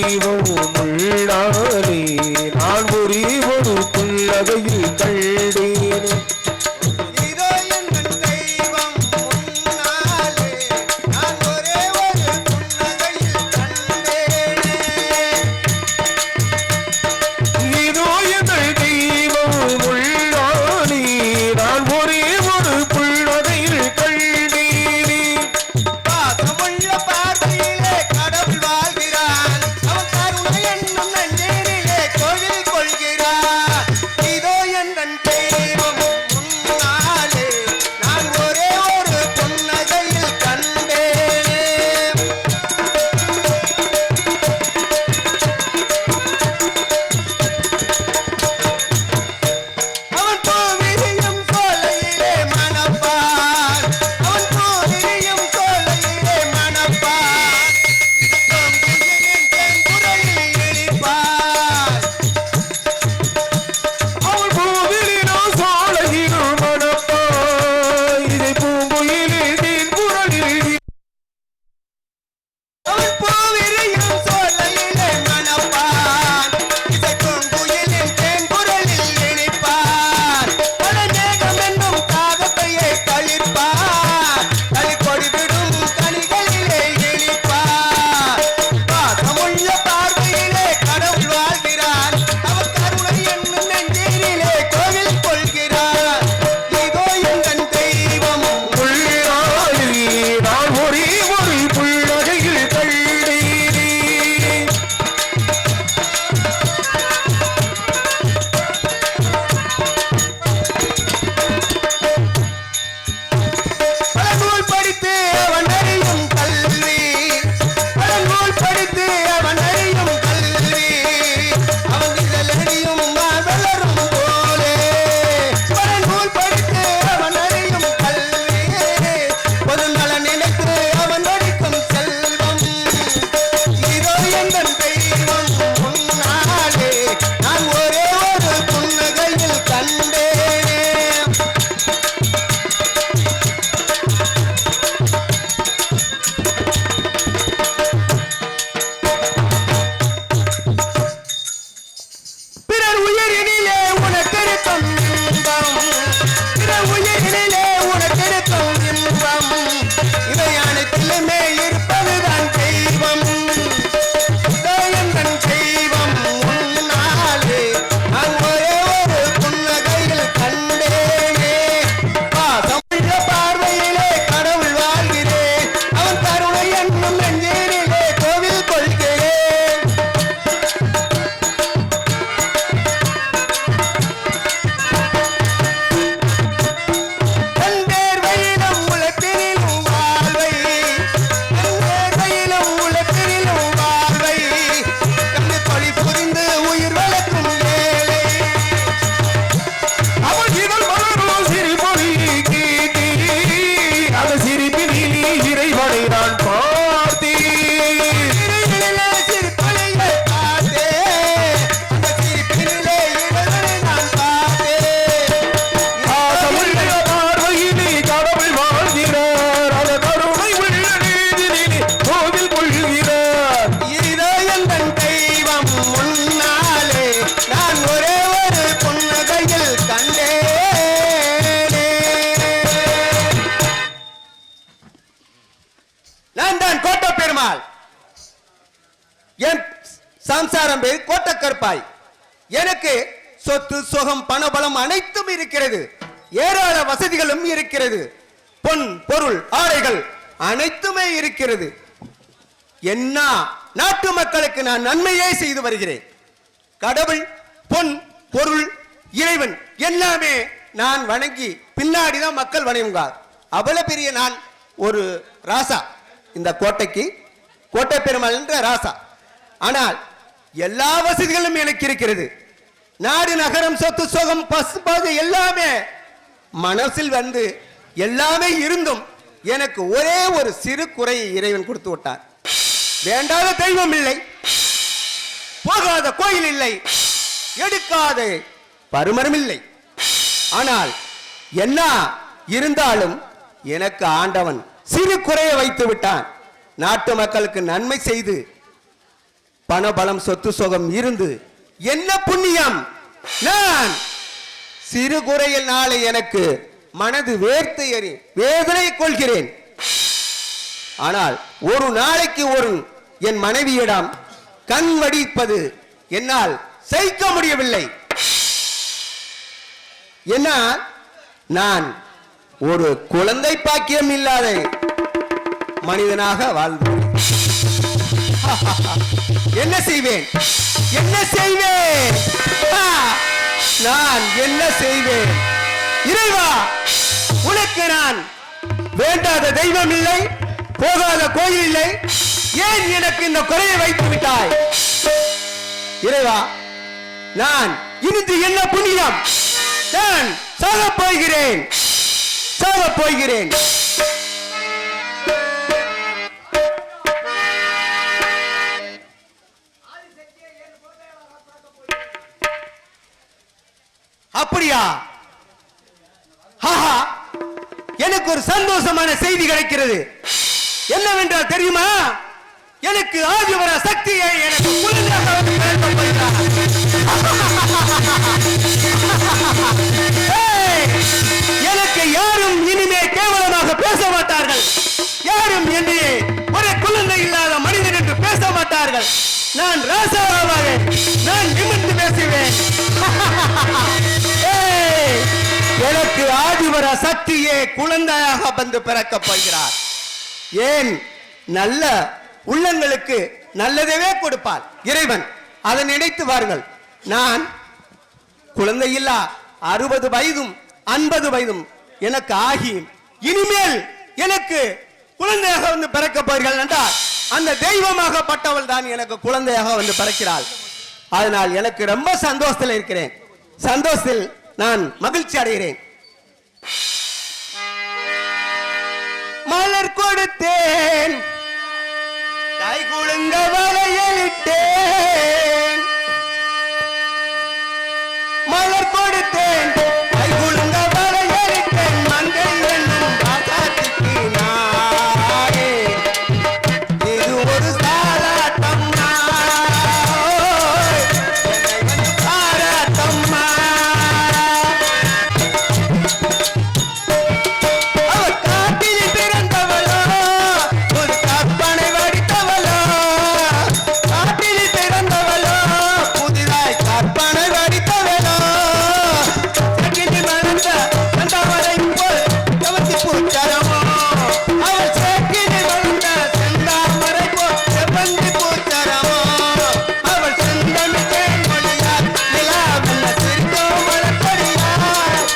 தெய்வம் உள்ளாலே நான் ஒரே ஒரு புன்னகையில் கண்டேன். சம்சாரம் பேர் கோட்டக்கற்பாய். எனக்கு சொத்து சுகம் பணபலம் அனைத்தும் இருக்கிறது. ஏராள வசதிகளும் இருக்கிறது. பொன் பொருள் ஆடைகள் அனைத்துமே இருக்கிறது. என்ன நாட்டு மக்களுக்கு நான் நன்மையே செய்து வருகிறேன். கடவுள் பொன் பொருள் இறைவன் எல்லாமே நான் வணங்கி பின்னாடிதான் மக்கள் வணங்குவார். அவ்வளவு பெரிய நான் ஒரு ராசா. இந்த கோட்டைக்கு கோட்டை பெருமாள் என்ற ராசா. ஆனால் எல்லா வசதிகளும் எனக்கு இருக்கிறது. நாடு நகரம் சொத்து சோகம் பசுபாதை எல்லாமே மனசில் வந்து எல்லாமே இருந்தும் எனக்கு ஒரே ஒரு சிறு குறையை இறைவன் கொடுத்து விட்டார். வேண்டாத தெய்வம் இல்லை, போகாத கோயில் இல்லை, எடுக்காத பருமரம் இல்லை. ஆனால் என்ன இருந்தாலும் எனக்கு ஆண்டவன் சிறு குறையை வைத்து விட்டான். நாட்டு மக்களுக்கு நன்மை செய்து பணபலம் சொத்து சுகம் இருந்து என்ன புண்ணியம்? நான் சிறு குறையில் நாளை எனக்கு மனது வேர்த்து எறி வேதனை கொள்கிறேன். ஆனால் ஒரு நாளைக்கு ஒரு என் மனைவியிடம் கண் வடிப்பது என்னால் சகிக்க முடியவில்லை. என்ன, நான் ஒரு குழந்தை பாக்கியம் இல்லாத மனிதனாக வாழ்ந்தேன். என்ன செய்வேன், என்ன செய்வேன், நான் என்ன செய்வேன்? இறைவா, உனக்கு நான் வேண்டாத தெய்வம் இல்லை, போகாத கோயில் இல்லை, ஏன் எனக்கு இந்த குறையை வைத்து விட்டாய்? இறைவா, நான் இருந்து என்ன புண்ணியம்? நான் சாகப் போகிறேன், சாகப் போகிறேன். அப்படியா? எனக்கு ஒரு சந்தோஷமான செய்தி கிடைக்கிறது. என்னவென்றால் தெரியுமா? எனக்கு ஆதிவர சக்தியை எனக்கு எனக்கு யாரும் இனிமே கேவலமாக பேச மாட்டார்கள். யாரும் என்னை ஒரு குழந்தை இல்லாத மனிதன் என்று பேச மாட்டார்கள். நான் ராசாவாக நான் நிமிர்ந்து பேசுவேன். எனக்கு ஆதிவர சக்தியே குழந்தையாக வந்து பிறக்கப் போகிறார். ஏன், நல்ல உள்ளங்களுக்கு நல்லதவே கொடுப்பார் இறைவன். அதை நினைத்து வாருங்கள். நான் குழந்தையில்லா 60 வயதும் 50 வயதும் எனக்கு ஆகி இனிமேல் எனக்கு குழந்தையாக வந்து பிறக்கப் போகிறீர்கள் என்றால் அந்த தெய்வமாகப்பட்டவள் தான் எனக்கு குழந்தையாக வந்து பிறக்கிறாள். அதனால் எனக்கு ரொம்ப சந்தோஷத்தில் இருக்கிறேன். சந்தோஷத்தில் நான் மகிழ்ச்சி அடைகிறேன். மலர் கொடுத்தேன், கை குலுங்க வளையலிட்டேன். மலர் கொடுத்தேன், கை குலுங்க வளையலிட்டேன். மங்கை என்னும் ராசாத்திக்கு நானே இது ஒரு சாராட்டம்மா, என்னை வந்து பாராட்டம்மா. அவர் காட்டில் பிறந்தவளோ, ஒரு கற்பனை வடித்தவளோ, காட்டில் பிறந்தவளோ, புதிதாய் கற்பனை வடித்தவளோ, செக்கினி மலர்ந்த செந்தாமரை போல் செவந்தி பூச்சரமோ, அவள் செக்கினி மலர்ந்த செந்தாமரை போல் செவந்தி பூச்சரமோ, அவள் செந்தமிழ் தேன்மொழியார் நிலாவெல்ல சிரிக்கும் மலர்கொடியார்.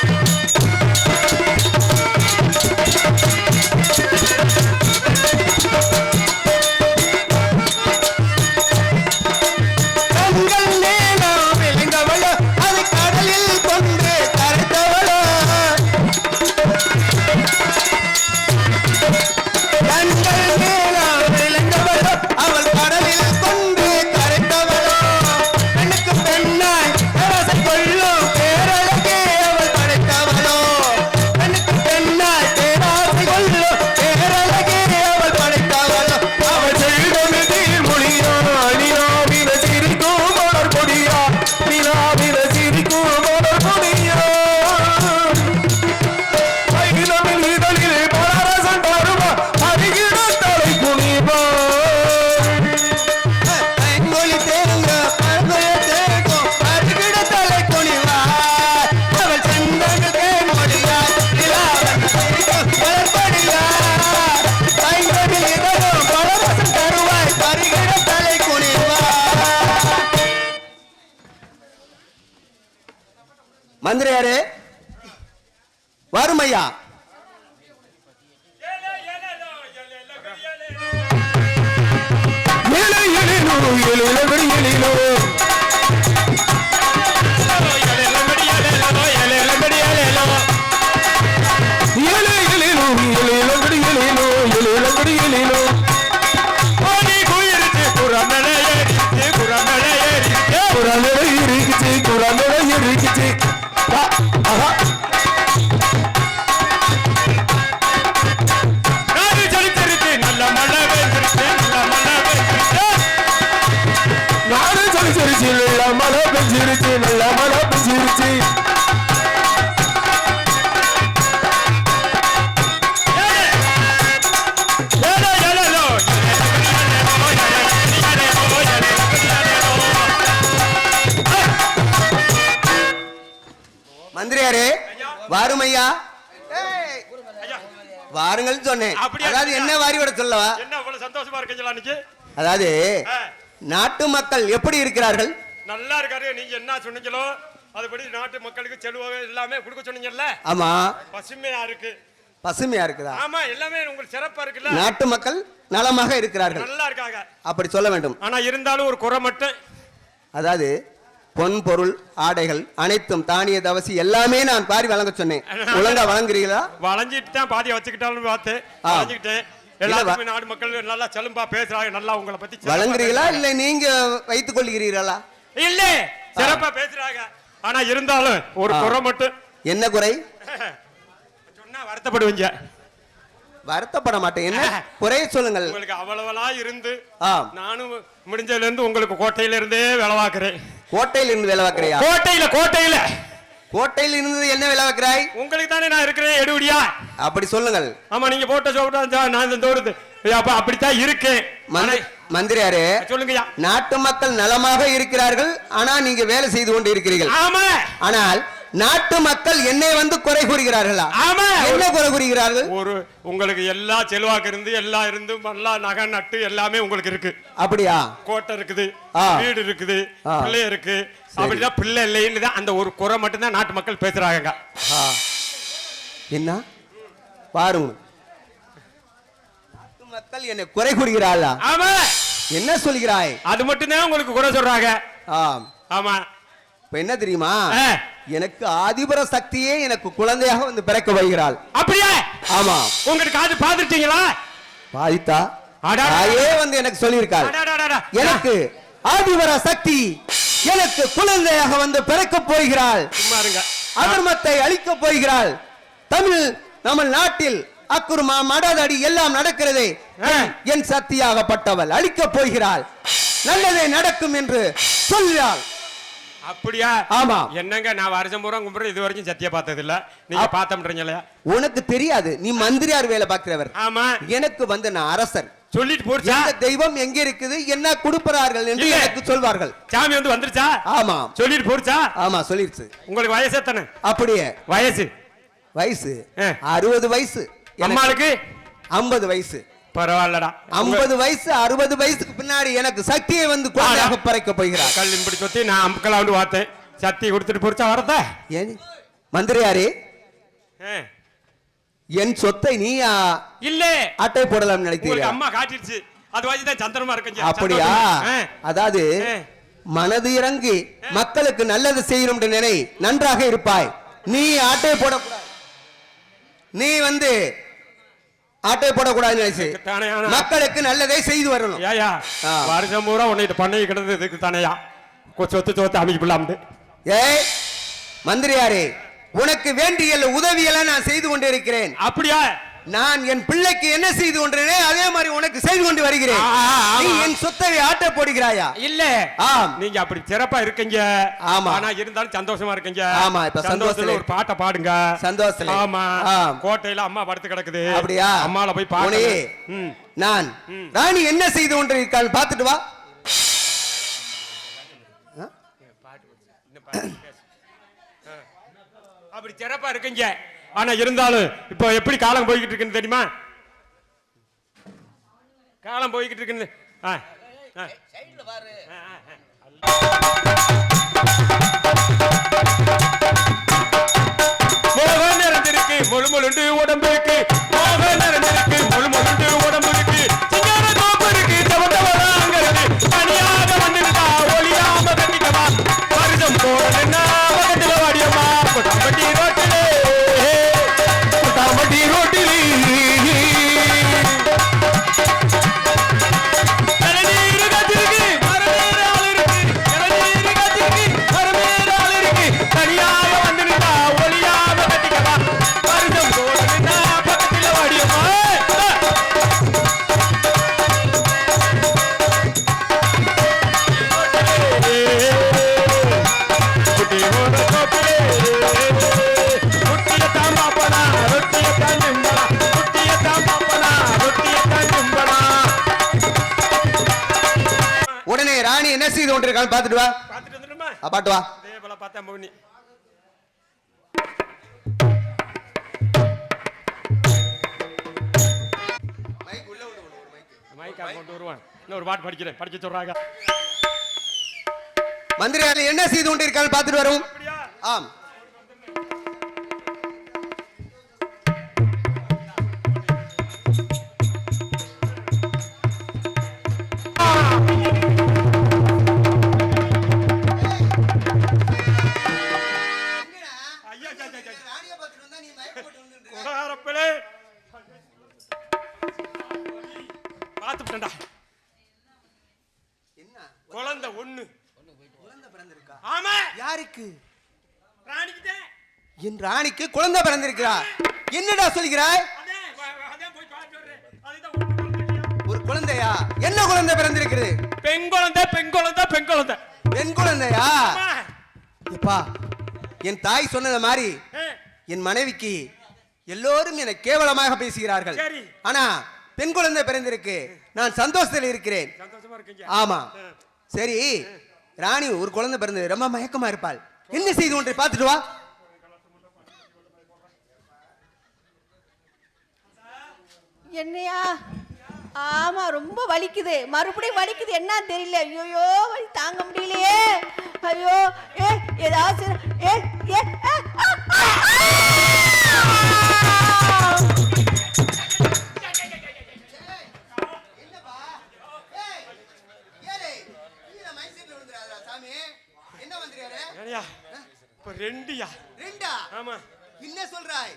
கண்கள் நீளம் விழுந்தவளோ, அது கடலில் கொண்டு கரைத்தவளோ, கண்கள் நீளம் விழுந்தவளோ, அவள் கடலில் கொண்டு கரைத்தவளோ, பெண்ணுக்கு பெண்ணாய் பேராசை கொள்ளும் பேரழகே அவள் படைத்தவளோ, பெண்ணுக்கு பெண்ணாய் பேராசை கொள்ளும் பேரழகே அவள் படைத்தவளோ, அவள் செல்வமிதில் மொழியா நிலாவில சிரிக்கும் மலர் கொடியா, நிலாவில சிரிக்கும் மலர் கொடியா, வைரமில் இதழில் பலரசம் தருவா, அருகிட தலை குனிவா, கைமொழி தேருங்க பழகுய தேருக்கும் அருகிட தலை குனிவா, அவள் செந்தமிழ் தேன்மொழியாய் நிலாவெல்ல சிரிக்கும் மலர்கொடியார், கைமொழியில் இதழும் பலரசம் தருவாய் அருகிட தலை குனிவா. மந்திரியாரே, வரும் ஐயா. நல்ல மழை பெய்திருச்சு, நல்ல மழை பெய்திருச்சு. பெஞ்சிருச்சு நல்ல மழை பெஞ்சிருச்சு நல்ல மழை பெஞ்சிருச்சு மந்திரியாரே வாரும் ஐயா வாருங்கள் சொன்னேன். அதாவது என்ன வாரி விட சொல்லவா? என்ன அவ்வளவு சந்தோஷமா இருக்கீங்களா இன்னைக்கு? அதாவது நாட்டு மக்கள் எப்படி இருக்கிறார்கள்? நல்லா இருக்காரு. நீங்க என்ன சொன்னீங்களோ அதுபடி நாட்டு மக்களுக்கு செலவு எல்லாமே கொடுக்க சொன்னீங்கல்ல? ஆமா. பசுமையா இருக்கு. பசுமையா இருக்குதா? ஆமா, எல்லாமே உங்களுக்கு சிறப்பா இருக்குல்ல? நாட்டு மக்கள் நலமாக இருக்கிறார்கள். நல்லா இருக்காங்க. அப்படி சொல்ல வேண்டும். ஆனா இருந்தாலும் ஒரு குறை மட்டும். அதாவது பொன் பொருள் ஆடைகள் அனைத்தும் தானிய தவசி எல்லாமே நான் பாரி வழங்க சொன்னேன். ஒழுங்கா வழங்குறீங்களா? வளைஞ்சிட்டு தான் பாதியை வச்சுக்கிட்டாலும் பார்த்து வளைஞ்சிக்கிட்டேன். எல்லாருமே நாடு மக்கள் நல்லா செலும்பா பேசுறாங்க. நல்லா உங்களை பத்தி வழங்குறீங்களா இல்ல நீங்க வைத்துக் கொள்கிறீர்களா? இல்ல, சிறப்பா பேசுறாங்க. ஆனா இருந்தாலும் ஒரு குறை மட்டும். என்ன குறை? சொன்னா வருத்தப்படுவீங்க. வருத்தப்பட மாட்டேன். என்ன குறை சொல்லுங்கள். உங்களுக்கு அவ்வளவெல்லாம் இருந்து நானும் முடிஞ்சதுல இருந்து உங்களுக்கு கோட்டையில இருந்தே வேலை பார்க்கிறேன். கோட்டையில இருந்து வேலை பார்க்கறியா? கோட்டையில கோட்டையில கோட்டையில இருந்து என்ன வேலை பார்க்கறாய்? உங்களுக்கு தானே நான் இருக்கிறேன் எடுபடியா. அப்படி சொல்லுங்கள். ஆமா, நீங்க போட்ட சோட்டா நான் தோடுது அப்ப அப்படித்தான் இருக்கு. மந்திரியாரே சொல்லுங்கய்யா. நாட்டு மக்கள் நலமாக இருக்கிறார்கள். ஆனா நீங்க வேலை செய்து கொண்டு இருக்கிறீர்கள். ஆமா. ஆனால் நாட்டு மக்கள் என்னை வந்து குறை கூறுகிறார்களா? ஆமா. என்ன குறை கூறுகிறார்கள்? ஒரு உங்களுக்கு எல்லா செல்வாக்கு இருந்து எல்லாம் இருந்து நல்லா நகை நட்டு எல்லாமே உங்களுக்கு இருக்கு. அப்படியா? கோட்டை இருக்குது, வீடு இருக்குது, பிள்ளை இருக்கு. அப்படிதான் பிள்ளை இல்லைன்னு தான் அந்த ஒரு குறை மட்டும் தான் நாட்டு மக்கள் பேசுறாங்க. என்ன பாருங்க, நாட்டு மக்கள் என்னை குறை கூறுகிறாளா? ஆமா. என்ன சொல்கிறாய்? அது மட்டும் தான் உங்களுக்கு குறை சொல்றாங்க. ஆமா. இப்ப என்ன தெரியுமா? எனக்கு ஆதிபர சக்தியே எனக்கு குழந்தையாக வந்து பிறக்க வைக்கிறாள். அப்படியே? ஆமா. உங்களுக்கு காது பாத்துட்டீங்களா? பாதித்தா தாயே வந்து எனக்கு சொல்லியிருக்காள். எனக்கு ஆதிபர சக்தி எனக்கு குழந்தையாக வந்து பிறக்க போகிறாள். அதர்மத்தை அழிக்க போகிறாள். தமிழ் நம்ம நாட்டில் அக்குர்மா மடதடி எல்லாம் நடக்கிறதே என் சக்தியாகப்பட்டவள் அழிக்க போகிறாள். நல்லதே நடக்கும் என்று சொல்கிறாள். அப்படியா? ஆமா. என்னங்க நான் வருஷம் பூரா கும்பிடுற இது வரைக்கும் சத்திய பார்த்தது இல்ல. நீங்க பார்த்தம்ன்றீங்களா? உனக்கு தெரியாது, நீ மந்திரியார் வேலை பார்க்கிறவர். ஆமா. எனக்கு வந்து நான் அரசர். சொல்லிட்டு போறா. இந்த தெய்வம் எங்க இருக்குது, என்ன கொடுப்பார்கள் என்று எனக்கு சொல்வார்கள். சாமி வந்து வந்துருச்சா? ஆமா. சொல்லிட்டு போறா? ஆமா சொல்லிருச்சு. உங்களுக்கு வயசு எத்தனை? அப்படியே வயசு 60 வயசு. அம்மாளுக்கு 50 வயசு. பரவாயில்லடா. 50 வயசு 60 வயசுக்கு பின்னாடி எனக்கு சக்தியை வந்து குழந்தையாக பிறக்க போகிறார். கல் இப்படி சொத்தி நான் அம்கலா வந்து பார்த்தேன். சக்தி கொடுத்துட்டு போறச்சா வரத? ஏன் மந்திரியாரே, என் சொத்தை நீ இல்ல அட்டை போடலாம் நினைக்கிறீங்க? அம்மா காட்டிடுச்சு. அது வாங்கி தான் சந்திரமா இருக்கீங்க. அப்படியா? அதாவது மனது இறங்கி மக்களுக்கு நல்லது செய்யணும் என்று நினை, நன்றாக இருப்பாய். நீ அட்டை போடக்கூடாது. நீ வந்து ஆட்டை போடக்கூடாது நினைச்சு மக்களுக்கு நல்லதை செய்து வரணும். வருஷம் பூரா உன்னை பண்ணை கிடந்தது இதுக்கு தானையா சொத்து அமைக்கப்படலாம். ஏய் மந்திரியாரே, உனக்கு வேண்டிய உதவியெல்லாம் நான் செய்து கொண்டு இருக்கிறேன். அப்படியா? நான் என் பிள்ளைக்கு என்ன செய்து கொண்டேனே அதே மாதிரி உனக்கு செய்து கொண்டு வருகிறேன். நீ என் சொத்தை ஆட்ட போடுகிறாயா? இல்ல. நீங்க அப்படி சிறப்பா இருக்கீங்க. ஆமா. ஆனா இருந்தாலும் சந்தோஷமா இருக்கீங்க. ஆமா. இப்ப சந்தோஷத்துல ஒரு பாட்டை பாடுங்க. சந்தோஷத்துல. ஆமா. கோட்டையில அம்மா படுத்து கிடக்குது. அப்படியா? அம்மால போய் பாடு. நான் ராணி என்ன செய்து கொண்டு இருக்காள் பாத்துட்டு வா. அப்படி சிறப்பா இருக்கீங்க. ஆனா இருந்தாலும் இப்போ எப்படி காலம் போய்கிட்டு இருக்குன்னு தெரியுமா? காலம் போய்கிட்டு இருக்குன்னு மோகம் நிறைஞ்சிருக்கு முழு முழுண்டு உடம்புக்கு. மோகம் நிறைஞ்சிருக்கு முழு முழுண்டு உடம்புக்கு. சிங்கார தோப்பு இருக்கு தவண்டவராங்க இருக்கு. தனியாக வந்துட்டா ஒளியாம கட்டிக்கவா. வருஷம் போறதுன்னா பக்கத்துல வாடியம்மா கொட்டாம்பட்டி ரோட்டிலே கொட்டாம்பட்டி ரோட்டிலே இளநீர் காத்திருக்கு மரமேற ஆள் இருக்கு. இளநீர் காத்திருக்கு மரமேற ஆள் இருக்கு. தனியாக வந்துட்டா ஒளியாம கட்டிக்கவா. வருஷம் போறதுன்னா பக்கத்துல வாடியம்மா. உடனே ராணி என்ன செய்து கொண்டிருக்கான்னு பாத்துட்டு வா. பாத்துட்டு வந்துடுமா? பாட்டு வா. அதே போல பார்த்தா மௌனி. மைக்கா கொண்டு வருவான். இன்னொரு பாட்டு படிக்கிறேன், படிக்க சொல்றாங்க. மந்திரியார் என்ன செய்து கொண்டிருக்கான்னு பாத்துட்டு வரும். ஆம். பாத்துட்டா என்ன குழந்தை ஒண்ணு பிறந்திருக்கா? ஆமா. யாருக்கு? ராணிக்கு. என் ராணிக்கு குழந்தை பிறந்திருக்கிறா. என்னடா சொல்கிறாய்? ஒரு குழந்தையா? என்ன குழந்தை பிறந்திருக்கிறது? பெண் குழந்தை. பெண் குழந்தை. பெண் குழந்தை. பெண் குழந்தையா? எப்பா, என் தாய் சொன்னது மாதிரி என் மனைவிக்கு எல்லோரும் என்னை கேவலமாக பேசுகிறார்கள். ஆனா பெண் குழந்தை பிறந்திருக்கு. நான் சந்தோஷத்தில் இருக்கிறேன். ஆமா. சரி, ராணி ஒரு குழந்தை பிறந்தது, ரொம்ப மயக்கமா இருப்பாள். என்ன செய்து ஒன்றை பார்த்துட்டு வா. என்னையா? ஆமா, ரொம்ப வலிக்குது, மறுபடியும் வலிக்குது. என்ன தெரியல. ஐயோ, வலி தாங்க முடியலையே. ஐயோ, ஏதாவது என்ன சொல்றாய்?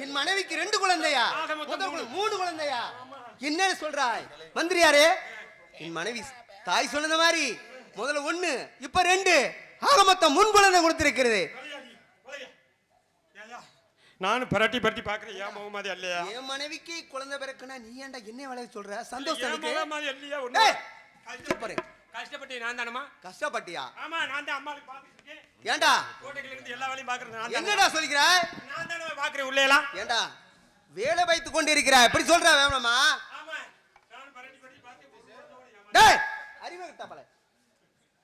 என் மனைவிக்கு 2 குழந்தையா? 3 குழந்தையா? என்ன சொல்றாய் மந்திரியாரே? என் மனைவி தாய் சொன்னது மாதிரி முதல்ல 1, இப்ப 2, ஆக மொத்தம் 3 குழந்தை கொடுத்திருக்கிறது. நானும் பரட்டி பரட்டி பாக்குறேன். ஏன் முகம் மாதிரி இல்லையா? என் மனைவிக்கு குழந்தை பிறக்குனா நீ ஏன்டா என்ன வளைய சொல்ற? சந்தோஷம் இருக்கு. முகம் மாதிரி இல்லையா? ஒண்ணு கஷ்டப்பட்டு நான் தானமா? கஷ்டப்பட்டியா? ஆமா, நான் தான் அம்மாக்கு பாத்துக்கிட்டேன். ஏன்டா கோட்டையில இருந்து எல்லா வேலையும் பாக்குறேன் நான். என்னடா சொல்கிறாய்? நான் தானே பாக்குறேன் உள்ளே எல்லாம். ஏன்டா வேலை வைத்துக் கொண்டிருக்கிறாய்? எப்படி சொல்ற வேணுமா? ஆமா, நான் பரட்டி பரட்டி பாத்து. டேய், அறிவு கிட்டப்பல.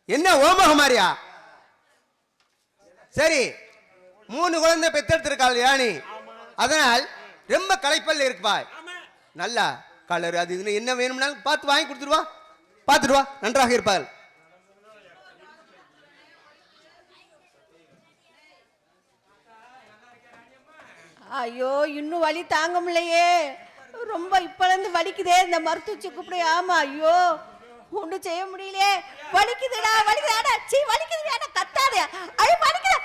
என்ன ஓமகுமாரியா? சரி, 3 குழந்தை பெற்றெடுத்திருக்காள் ராணி. அதனால் ரொம்ப களைப்பல்ல இருக்குப்பாய். நல்லா கலர் அது இதுன்னு என்ன வேணும்னாலும் பார்த்து வாங்கி கொடுத்துருவா. பார்த்துட்டு வா, நன்றாக இருப்பாள். ஐயோ, இன்னும் வலி தாங்க முடியலையே. ரொம்ப இப்பலேருந்து வலிக்குதே. இந்த மருத்துவச்சி கூப்பிடு. ஆமா, ஐயோ ஒன்றும் செய்ய முடியலையே. வலிக்குதுடா, வலிக்குதாடா. சீ, வலிக்குதுடா, கத்தாதே. ஐயோ, வலிக்குது.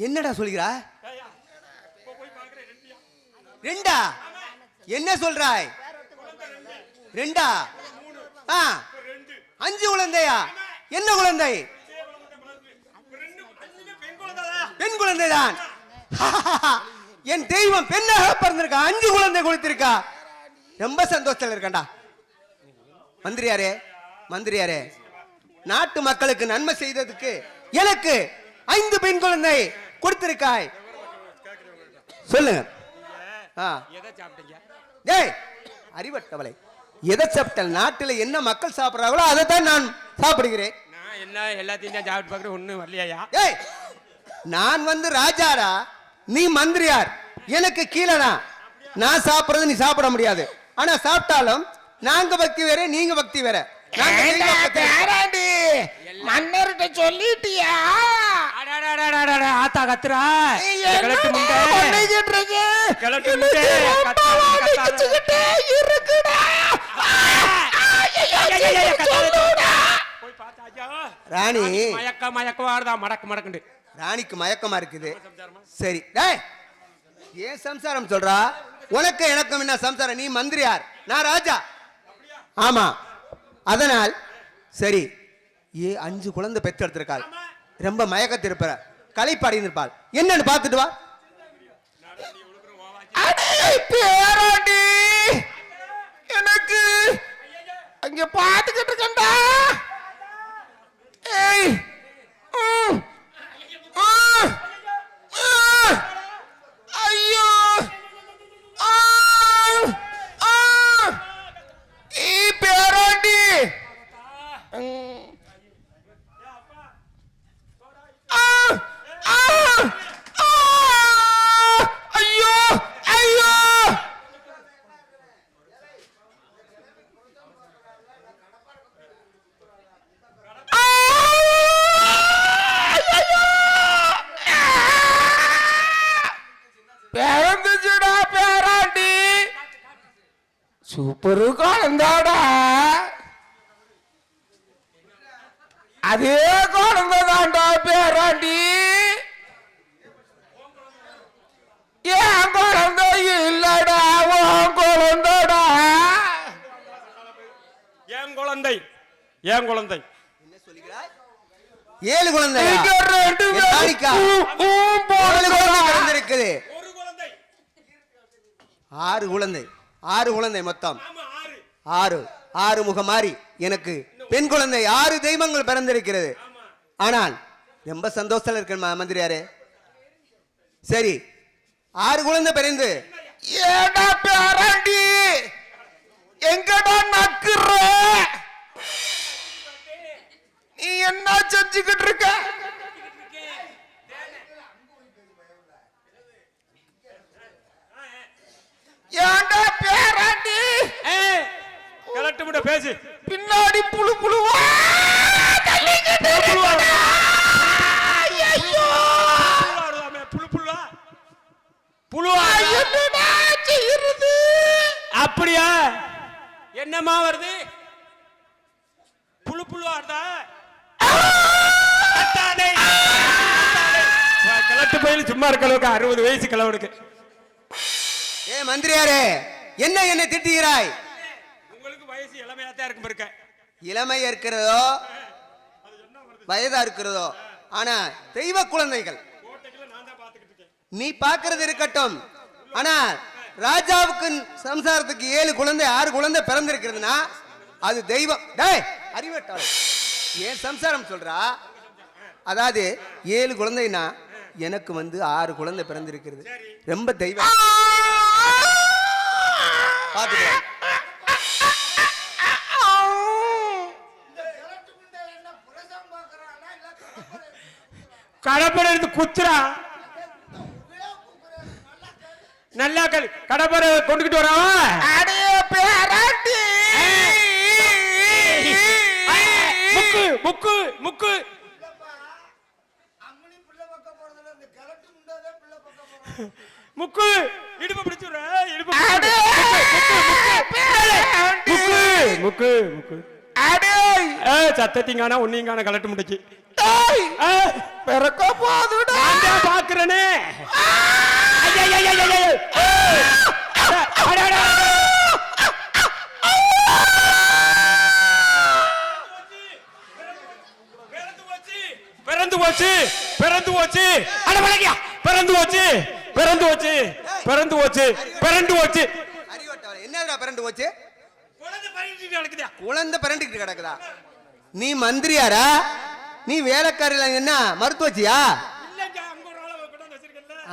என்னடா சொல்கிறாய்? 2? என்ன சொல்றாய்? 2? 5 குழந்தையா? என்ன குழந்தை? பெண் குழந்தைதான். என் தெய்வம் பெண்ணாக பிறந்திருக்கா. 5 குழந்தை கொடுத்திருக்கா. ரொம்ப சந்தோஷத்துல இருக்கண்டா. மந்திரியாரே, மந்திரியாரே, நாட்டு மக்களுக்கு நன்மை செய்ததுக்கு எனக்கு 5 பெண் குழந்தை கொடுத்திருக்காய். சொல்லுங்க. அறிவட்டவளை, எதை சாப்பிட்ட? நாட்டில் என்ன மக்கள் சாப்பிடுறாங்களோ அதை தான் நான் சாப்பிடுகிறேன். எல்லாத்தையும் சாப்பிட்டு பாக்குறேன். ஒண்ணு வரலையா? நான் வந்து ராஜாரா, நீ மந்திரியார். எனக்கு கீழனா. நான் சாப்பிடுறது நீ சாப்பிட முடியாது. ஆனா சாப்பிட்டாலும் நாங்க பக்தி வேற, நீங்க பக்தி வேற. மன்னர்கிட்ட சொல்லிட்டியா? ஆத்தா கத்துறா. ராணி மயக்கமாடுதா, மடக்கு மடக்குண்டு. ராணிக்கு மயக்கமா இருக்குது. சரி, ஏன் சம்சாரம் சொல்றா? உனக்கு எனக்கும் என்ன சம்சாரம்? நீ மந்திரியார், நான் ராஜா. ஆமா, அதனால் சரி. 5 குழந்தை பெற்று எடுத்திருக்காள். ரொம்ப மயக்கத்திருப்ப களைப்பாடி இருப்பாள். என்னன்னு பார்த்துட்டு வா. எனக்கு அங்க பாத்துக்கிட்டு இருக்கா. அதே குழந்தை தாண்டா பேராண்டி. என் குழந்தை இல்லடா, உன் குழந்தைடா. என் குழந்தை, என் குழந்தை. என்ன சொல்லுகிறாய்? 7 குழந்தை. இங்க 2 பிறந்திருக்குது. ஒரு குழந்தை. 6 குழந்தை. 6 குழந்தை மொத்தம். ஆமா 6. 6 முகமாரி எனக்கு பெண் குழந்தை 6 தெய்வங்கள் பிறந்திருக்கிறது. ஆனால் ரொம்ப சந்தோஷத்துல இருக்கேன் மந்திரியாரே. சரி 6 குழந்தை பிறந்து ஏடா பேராண்டி எங்கடா நக்குற? நீ என்ன செஞ்சுக்கிட்டு இருக்க? ஏண்டா பேராண்டி கலட்டு முட பேசு. பின்னாடி புழு புழுவா தள்ளிக்கிட்டு இருக்கடா. ஐயோ புழு புழுவா புழுவா என்னடா செய்யுது? அப்படியா? என்னமா வருது? புழு புழுவா வருதா? கலட்டு பயில சும்மா இருக்க அளவுக்கு 60 வயசு கிழவனுக்கு. ஏ மந்திரியாரே, என்ன என்னை திட்டுகிறாய்? உங்களுக்கு வயசு இளமையாத்தான் இருக்கும் இருக்க. இளமை இருக்கிறதோ வயதா இருக்கிறதோ, ஆனா தெய்வ குழந்தைகள் நீ பார்க்கிறது இருக்கட்டும். ஆனா ராஜாவுக்கு சம்சாரத்துக்கு 7 குழந்தை 6 குழந்தை பிறந்திருக்கிறதுனா அது தெய்வம். டேய் அறிவட்டாளே, ஏன் சம்சாரம் சொல்றா? அதாவது 7 குழந்தைனா எனக்கு 6 குழந்தை பிறந்திருக்கிறது. ரொம்ப தெய்வம். பாத்துக்கலாம். கடப்பரை எடுத்து குத்துறா. நல்லா கடப்பரை கொண்டுகிட்டு வரான். அடே பேராண்டி முக்கு முக்கு முக்கு முக்கு இடுப்பு பிடிச்சுற. இடுப்பு முக்கு முக்கு அடே சத்தத்திங்கானா ஒன்னிங்கான கலட்டு முடிச்சு பிறக்க போதுடா. பாக்குறனே பிறந்து போச்சு பிறந்து போச்சு. அட வளையா பிறந்து போச்சு பிறந்து போச்சு பிறந்து போச்சு பிறந்து போச்சு. அறிவட்டாளே, என்னடா பிறந்து போச்சு? குழந்தை பறந்துட்டு கிடக்குதா? குழந்தை பிறந்துக்கிட்டு கிடக்குதா? நீ மந்திரியாரா? நீ வேலைக்காரில என்ன மருத்துவச்சியா?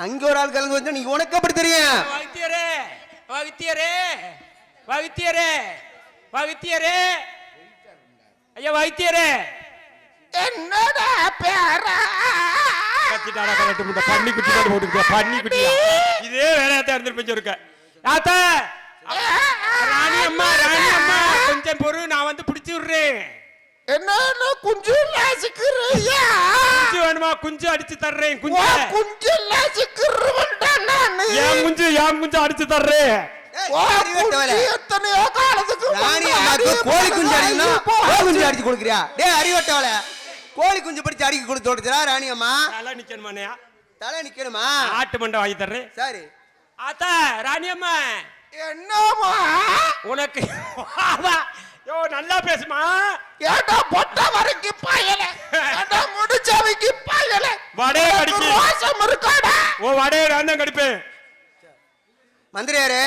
அங்க ஒரு ஆள் கலந்து வச்சா நீ உனக்கு அப்படி தெரியும்? வைத்தியரே வைத்தியரே வைத்தியரே வைத்தியரே ஐயா வைத்தியரே. என்னடா பேரா? கத்திட்டாடா கலட்டு முட்டை. பன்னி குட்டி தான் போட்டுக்கிட்ட. பன்னி குட்டியா? இதே வேலையாத்தான் இருந்துட்டு இருக்க. ஆத்தா ராணி அம்மா ராணி அம்மா கொஞ்சம் பொறு, நான் வந்து பிடிச்சு விடுறேன். என்ன குஞ்சு லாசிக்கிறியா? குஞ்சு வேணுமா? குஞ்சு அடிச்சு தர்றேன். குஞ்சு குஞ்சு லாசிக்கிறவன்டா நானு. ஏன் குஞ்சு அடிச்சு தர்றேன். எத்தனையோ காலத்துக்கு ராணி அம்மாக்கு கோழி குஞ்சு அடிக்கணும், கோழி குஞ்சு அடிச்சு கொடுக்குறியா? டேய் அறிவட்டவள, கோழி குஞ்சு பிடிச்சு அடிக்க கொடுத்து ஓடுறா ராணி அம்மா. தலை நிக்கணுமானையா? தலை நிக்கணுமா? ஆட்டு மண்டை வாங்கி தர்றேன். சரி ஆத்தா ராணி அம்மா என்னமா உனக்கு யோ நல்லா பேசுமா. ஏடா பொட்ட வரைக்கும் பாயல, ஏடா முடிச்சவைக்கு பாயல. வடே கடிக்கு ரோசம் இருக்காடா. ஓ வடே நான் தான் கடிப்பேன். மந்திரியாரே,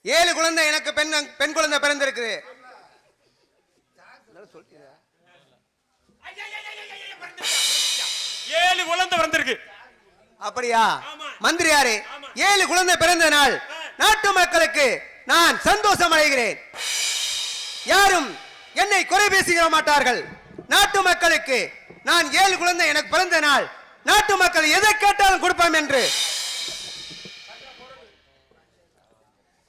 7 குழந்தை எனக்கு பெண் குழந்தை பிறந்திருக்குது. 7 குழந்தை பிறந்திருக்கு. அப்படியா மந்திரியாரே? 7 குழந்தை பிறந்த நாள் நாட்டு மக்களுக்கு நான் சந்தோஷம் அடைகிறேன். யாரும் என்னை குறை பேசிக்க மாட்டார்கள். நாட்டு மக்களுக்கு நான் 7 குழந்தை எனக்கு பிறந்த நாள் நாட்டு மக்கள் எதை கேட்டாலும் கொடுப்போம் என்று,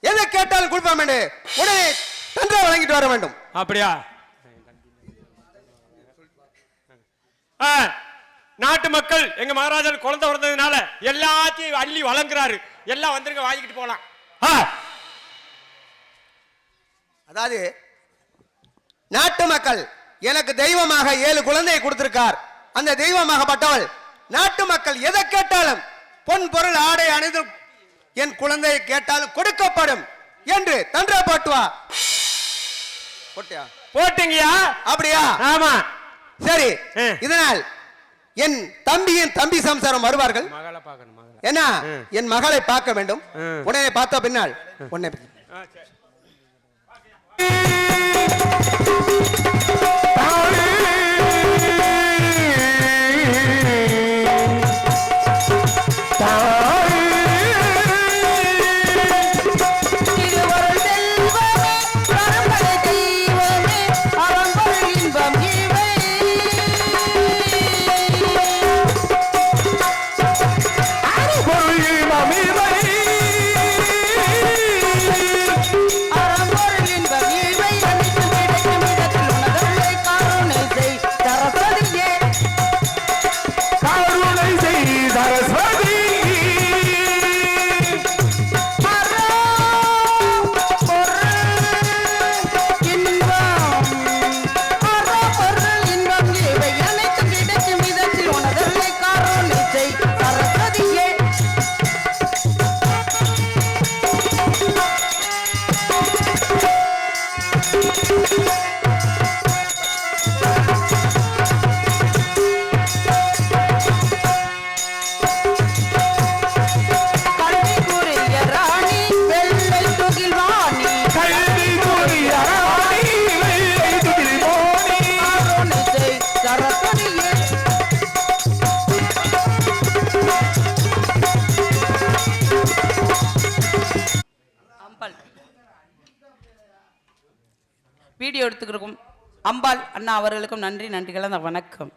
எதை கேட்டாலும் கொடுப்போம் என்று உடனே தந்திர வழங்கிட்டு வர வேண்டும். அப்படியா? நாட்டு மக்கள் எங்க மகாராஜா குழந்தை பிறந்ததுனால எல்லாத்தையும் அள்ளி வழங்குறாரு. எல்லாம் வந்துருங்க, வாங்கிட்டு போலாம். அதாவது நாட்டு மக்கள் எனக்கு தெய்வமாக 7 குழந்தையை கொடுத்திருக்கார். அந்த தெய்வமாகப்பட்டவள் நாட்டு மக்கள் எதை கேட்டாலும் பொன் பொருள் ஆடை அணிந்து என் குழந்தையை கேட்டாலும் கொடுக்கப்படும் என்று தந்திர போட்டுவா. போட்டியா? போட்டீங்கயா? அப்படியா? ஆமா. சரி, இதனால் என் தம்பியின் தம்பி சம்சாரம் வருவார்கள். மகளை பார்க்கணும். மகளை என்ன, என் மகளை பார்க்க வேண்டும். உடனே பார்த்த பின்னால் உன்னை வீடியோ எடுத்துக்கிறோம். அம்பாள் அண்ணா அவர்களுக்கும் நன்றி கலந்த வணக்கம்.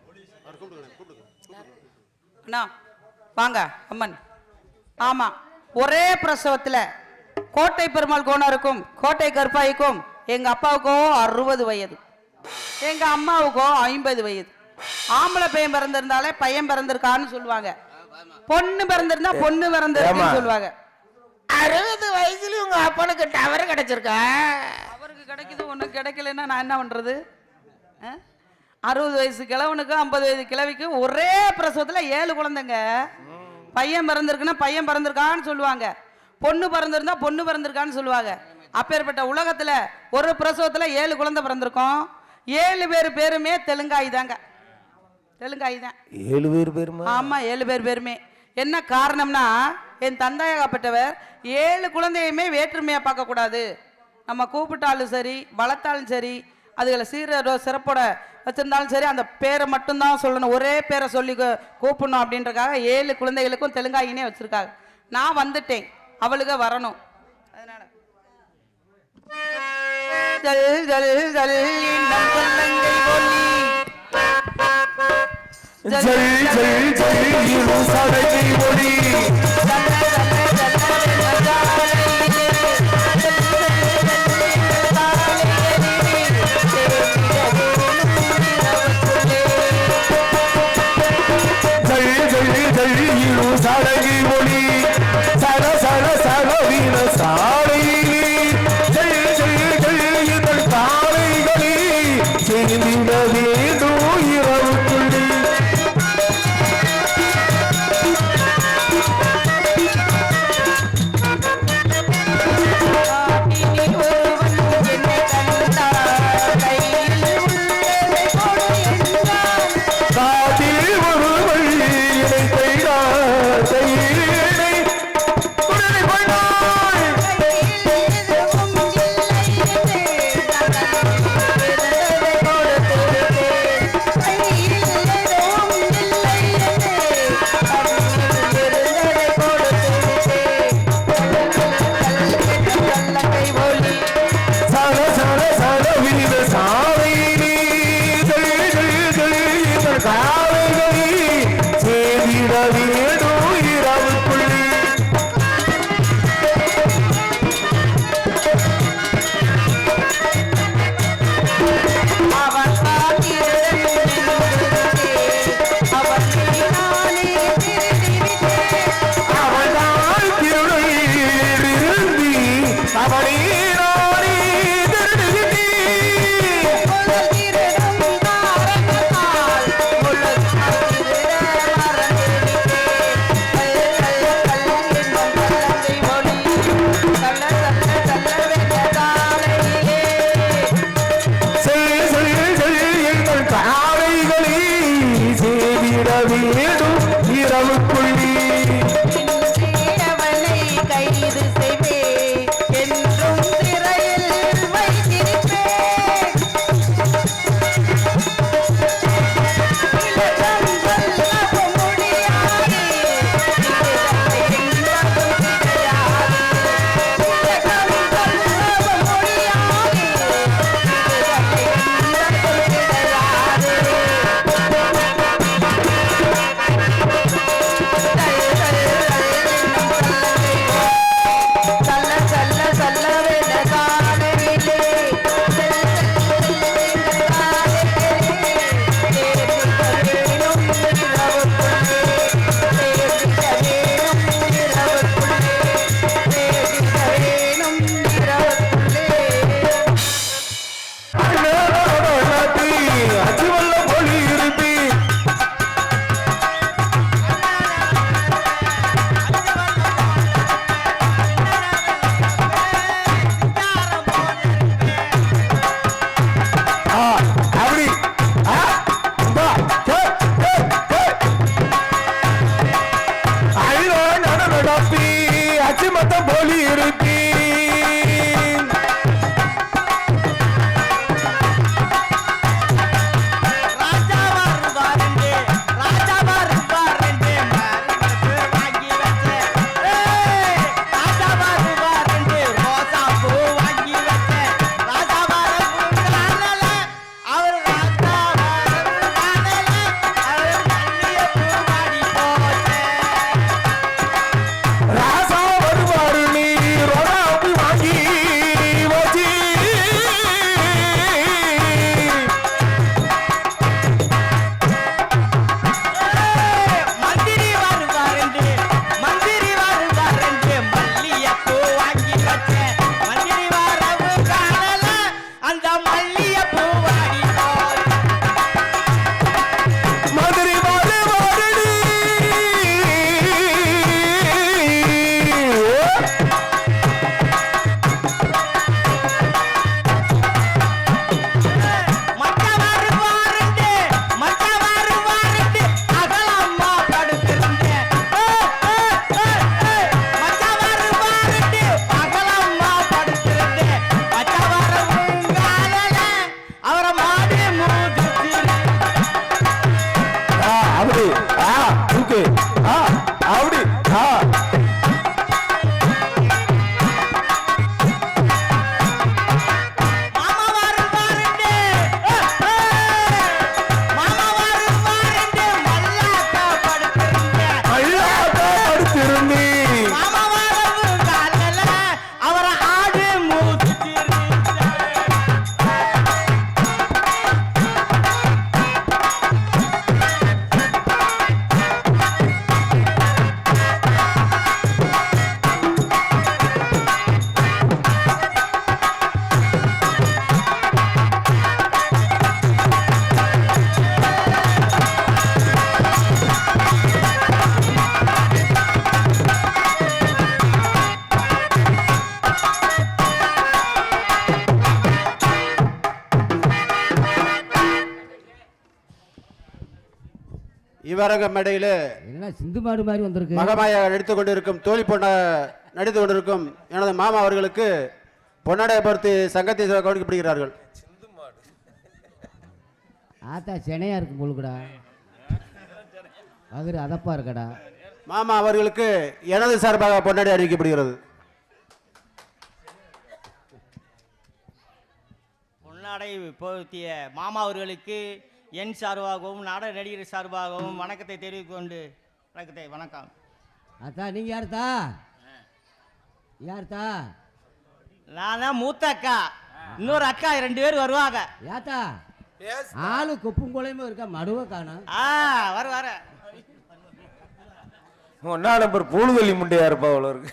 அண்ணா வாங்க அம்மன். ஆமா, ஒரே பிரசவத்தில் கோட்டை பெருமாள் கோணருக்கும் கோட்டை கற்பாய்க்கும் எங்க அப்பாவுக்கும் 60 வயது, எங்க அம்மாவுக்கும் 50 வயது. ஆம்பளை பையன் பிறந்திருந்தாலே பையன் பிறந்திருக்கான்னு சொல்லுவாங்க, பொண்ணு பிறந்திருந்தா பொண்ணு பிறந்திருக்குன்னு சொல்லுவாங்க. 60 வயசுல உங்க அப்பனுக்கு டவர் கிடைச்சிருக்கா? அவருக்கு கிடைக்குது, ஒன்றும் கிடைக்கலன்னா நான் என்ன பண்றது? 60 வயசு கிழவனுக்கும் 50 வயசு கிழவிக்கும் ஒரே பிரசவத்தில் 7 குழந்தைங்க. பையன் பிறந்திருக்குன்னா பையன் பிறந்திருக்கான்னு சொல்லுவாங்க, பொண்ணு பிறந்திருந்தா பொண்ணு பிறந்திருக்கான்னு சொல்லுவாங்க. அப்பேற்பட்ட உலகத்துல ஒரு பிரசவத்துல 7 குழந்தை பிறந்திருக்கோம். 7 பேர் பேருமே தெலுங்காய் தாங்க. தெலுங்காய் தான் 7 பேர் பேருமா? ஆமா, 7 பேர் பேருமே. என்ன காரணம்னா, என் தந்தையாகப்பட்டவர் 7 குழந்தையுமே வேற்றுமையா பார்க்க கூடாது. நம்ம கூப்பிட்டாலும் சரி, வளர்த்தாலும் சரி, அதுகளை சிறப்போட வச்சிருந்தாலும் சரி, அந்த பேரை மட்டும்தான் சொல்லணும், ஒரே பேரை சொல்லி கூப்பிடணும் அப்படின்றக்காக 7 குழந்தைகளுக்கும் தெலுங்காயினே வச்சிருக்காங்க. நான் வந்துட்டேன், அவளுக்கு வரணும். அதனால சடகி ஒளி சட சட சடவீன சாலை ஜெய ஜெய ஜெய இதழ் காலைகளி செய்திட வேண்டும் இரவுக்குள்ளி. இவரங்க மேடையில் என்ன சிந்து மாடு மாதிரி வந்திருக்கு. மகமாயாக நடித்துக் கொண்டிருக்கும் தோழி பொண்ண நடித்துக் கொண்டிருக்கும் எனது மாமா அவர்களுக்கு பொன்னாடை பொறுத்து சங்கத்தை கவனிக்கப்படுகிறார்கள். ஆத்தா சென்னையா இருக்கும் பொழுதுடா, அது அதப்பா இருக்கடா. மாமா அவர்களுக்கு எனது சார்பாக பொன்னாடை அறிவிக்கப்படுகிறது. பொன்னாடை போர்த்திய மாமா அவர்களுக்கு என் சார்பாகவும் நாடக நடிகர் சார்பாகவும் வணக்கத்தை தெரிவித்துக் கொண்டு வணக்கம். ஆத்தா நீங்க யாருத்தா? யாருத்தா? நான் தான் மூத்த அக்கா, இன்னொரு அக்கா 2 பேர் வருவாங்க. யாத்தா ஆளு கொப்பும் குலையுமே இருக்கா, மடுவ காணும். வர ஒன்னா நம்பர் பூலுதலி முண்டையா இருப்பா அவ்வளோ இருக்கு.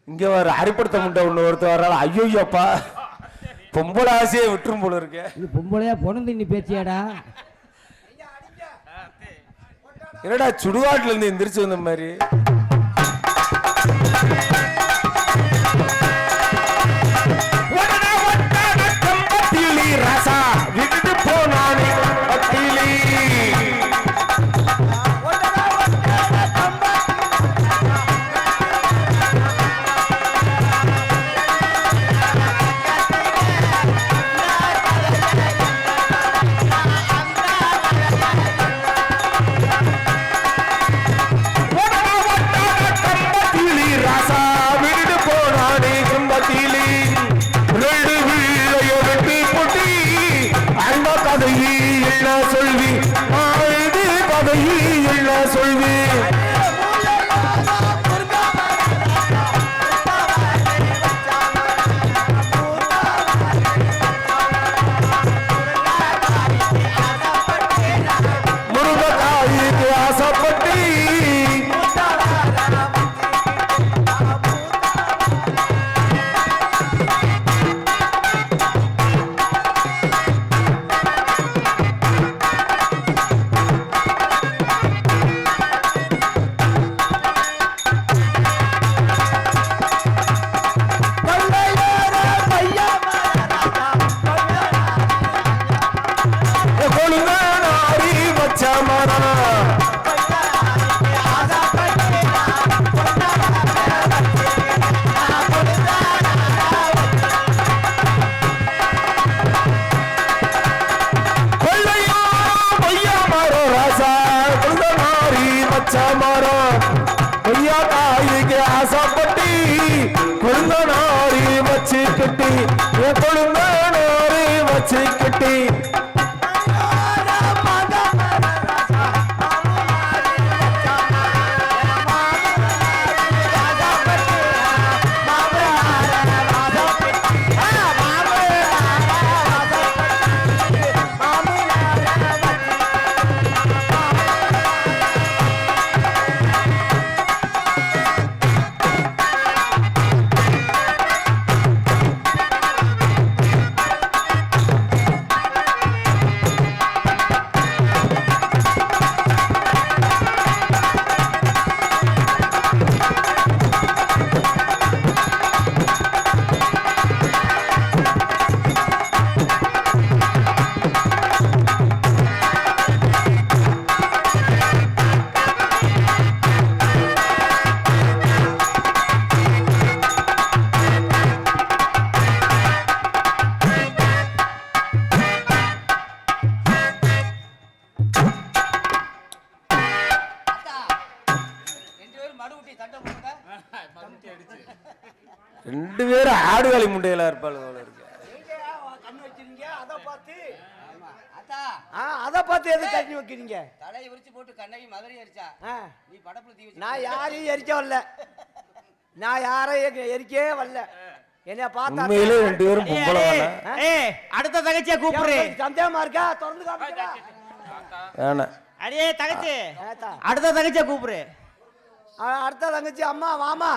இங்க வர அரிப்படுத்த முண்டை ஒன்று ஒருத்தர் வர்றாள். ஐயோப்பா பொம்பளை ஆசையை விட்டுரும் போல இருக்கு. இது பொம்பளையா பொண்ணு நீ பேச்சியாடா? என்னடா சுடுகாட்டுல இருந்து எந்திரிச்சு வந்த மாதிரி. ரசா விட்டு போனானே பத்திலி. ரெண்டு பேரும் ஆடுகாலி முண்டையில இருப்பாள் போல இருக்கு. அத பார்த்து எது கண்ணி வைக்கிறீங்க? தலையை விரிச்சு போட்டு கண்ணகி மதுரை எரிச்சா, நீ படப்புல தீ வச்சு. நான் யாரையும் எரிக்க வரல, நான் யாரையும் எரிக்கவே வரல. என்ன பார்த்தா உண்மையிலே ரெண்டு பேரும் பொம்பளை. அடுத்த தங்கச்சியை கூப்பிடு. சந்தேகமா இருக்கா? திறந்து காமிக்கடா. அடே தங்கச்சி, அடுத்த தங்கச்சியை கூப்பிடு. அடுத்த தங்கச்சி அம்மா வாமா.